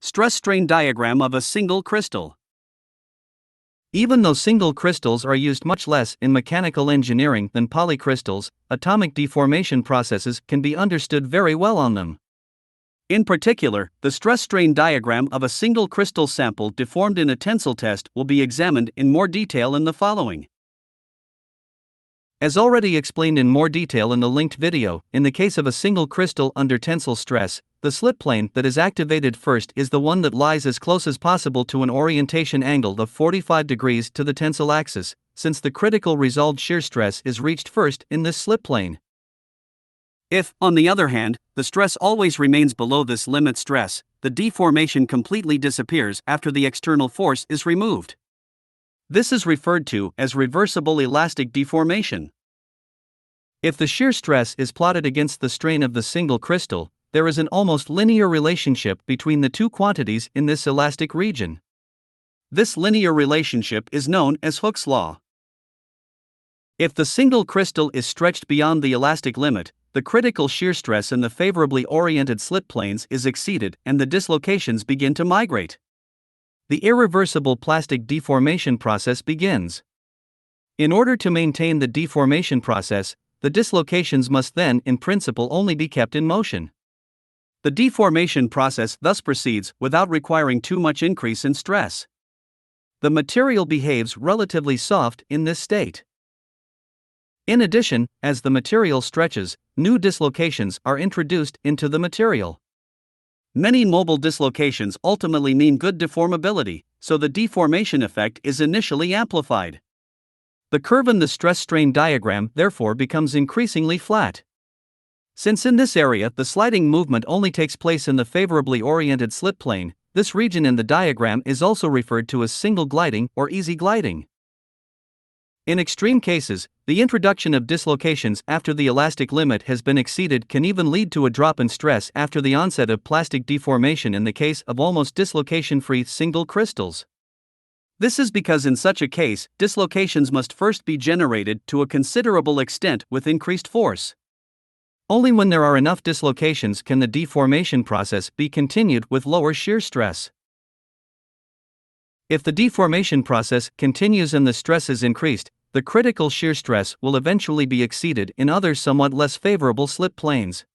Stress-strain diagram of a single crystal. Even though single crystals are used much less in mechanical engineering than polycrystals, atomic deformation processes can be understood very well on them. In particular, the stress-strain diagram of a single crystal sample deformed in a tensile test will be examined in more detail in the following. As already explained in more detail in the linked video, in the case of a single crystal under tensile stress, the slip plane that is activated first is the one that lies as close as possible to an orientation angle of 45 degrees to the tensile axis, since the critical resolved shear stress is reached first in this slip plane. If, on the other hand, the stress always remains below this limit stress, the deformation completely disappears after the external force is removed. This is referred to as reversible elastic deformation. If the shear stress is plotted against the strain of the single crystal, there is an almost linear relationship between the two quantities in this elastic region. This linear relationship is known as Hooke's law. If the single crystal is stretched beyond the elastic limit, the critical shear stress in the favorably oriented slip planes is exceeded and the dislocations begin to migrate. The irreversible plastic deformation process begins. In order to maintain the deformation process, the dislocations must then, in principle, only be kept in motion. The deformation process thus proceeds without requiring too much increase in stress. The material behaves relatively soft in this state. In addition, as the material stretches, new dislocations are introduced into the material. Many mobile dislocations ultimately mean good deformability, so the deformation effect is initially amplified. The curve in the stress-strain diagram therefore becomes increasingly flat. Since in this area the sliding movement only takes place in the favorably oriented slip plane, this region in the diagram is also referred to as single gliding or easy gliding. In extreme cases, the introduction of dislocations after the elastic limit has been exceeded can even lead to a drop in stress after the onset of plastic deformation in the case of almost dislocation-free single crystals. This is because in such a case, dislocations must first be generated to a considerable extent with increased force. Only when there are enough dislocations can the deformation process be continued with lower shear stress. If the deformation process continues and the stress is increased, the critical shear stress will eventually be exceeded in other somewhat less favorable slip planes.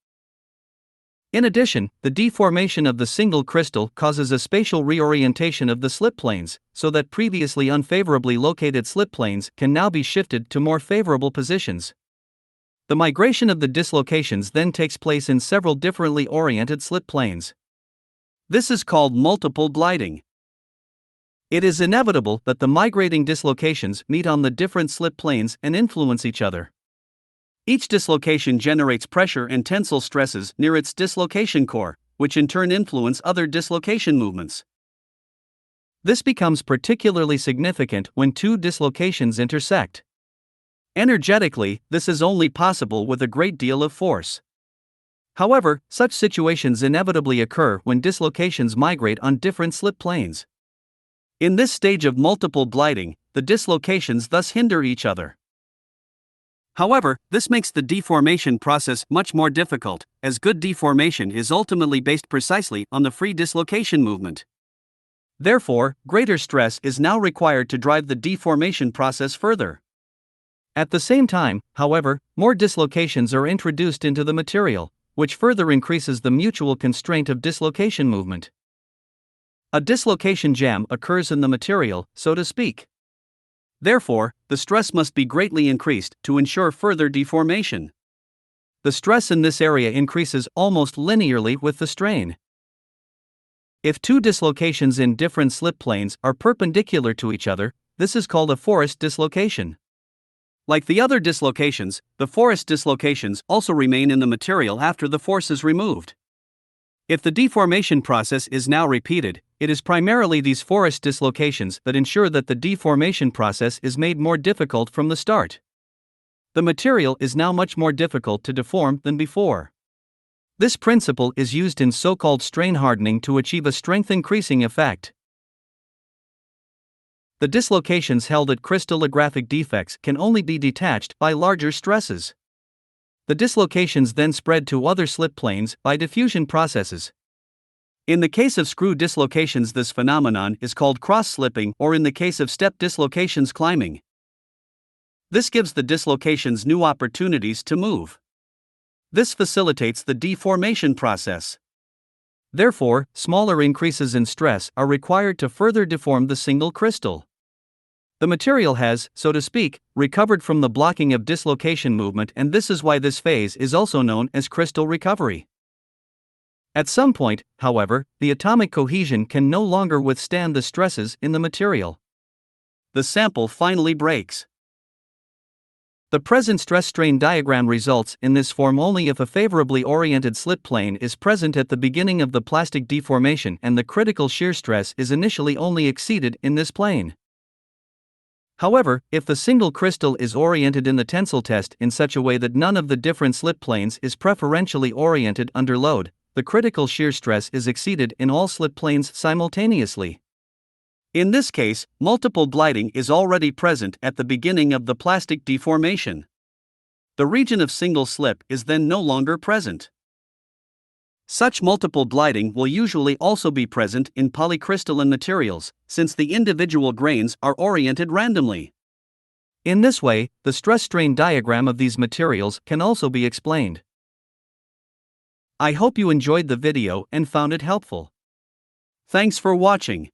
In addition, the deformation of the single crystal causes a spatial reorientation of the slip planes, so that previously unfavorably located slip planes can now be shifted to more favorable positions. The migration of the dislocations then takes place in several differently oriented slip planes. This is called multiple gliding. It is inevitable that the migrating dislocations meet on the different slip planes and influence each other. Each dislocation generates pressure and tensile stresses near its dislocation core, which in turn influence other dislocation movements. This becomes particularly significant when two dislocations intersect. Energetically, this is only possible with a great deal of force. However, such situations inevitably occur when dislocations migrate on different slip planes. In this stage of multiple gliding, the dislocations thus hinder each other. However, this makes the deformation process much more difficult, as good deformation is ultimately based precisely on the free dislocation movement. Therefore, greater stress is now required to drive the deformation process further. At the same time, however, more dislocations are introduced into the material, which further increases the mutual constraint of dislocation movement. A dislocation jam occurs in the material, so to speak. Therefore, the stress must be greatly increased to ensure further deformation. The stress in this area increases almost linearly with the strain. If two dislocations in different slip planes are perpendicular to each other, this is called a forest dislocation. Like the other dislocations, the forest dislocations also remain in the material after the force is removed. If the deformation process is now repeated, it is primarily these forest dislocations that ensure that the deformation process is made more difficult from the start. The material is now much more difficult to deform than before. This principle is used in so-called strain hardening to achieve a strength-increasing effect. The dislocations held at crystallographic defects can only be detached by larger stresses. The dislocations then spread to other slip planes by diffusion processes. In the case of screw dislocations, this phenomenon is called cross-slipping, or in the case of step dislocations, climbing. This gives the dislocations new opportunities to move. This facilitates the deformation process. Therefore, smaller increases in stress are required to further deform the single crystal. The material has, so to speak, recovered from the blocking of dislocation movement, and this is why this phase is also known as crystal recovery. At some point, however, the atomic cohesion can no longer withstand the stresses in the material. The sample finally breaks. The present stress-strain diagram results in this form only if a favorably oriented slip plane is present at the beginning of the plastic deformation and the critical shear stress is initially only exceeded in this plane. However, if the single crystal is oriented in the tensile test in such a way that none of the different slip planes is preferentially oriented under load, the critical shear stress is exceeded in all slip planes simultaneously. In this case, multiple gliding is already present at the beginning of the plastic deformation. The region of single slip is then no longer present. Such multiple gliding will usually also be present in polycrystalline materials, since the individual grains are oriented randomly. In this way, the stress-strain diagram of these materials can also be explained. I hope you enjoyed the video and found it helpful. Thanks for watching.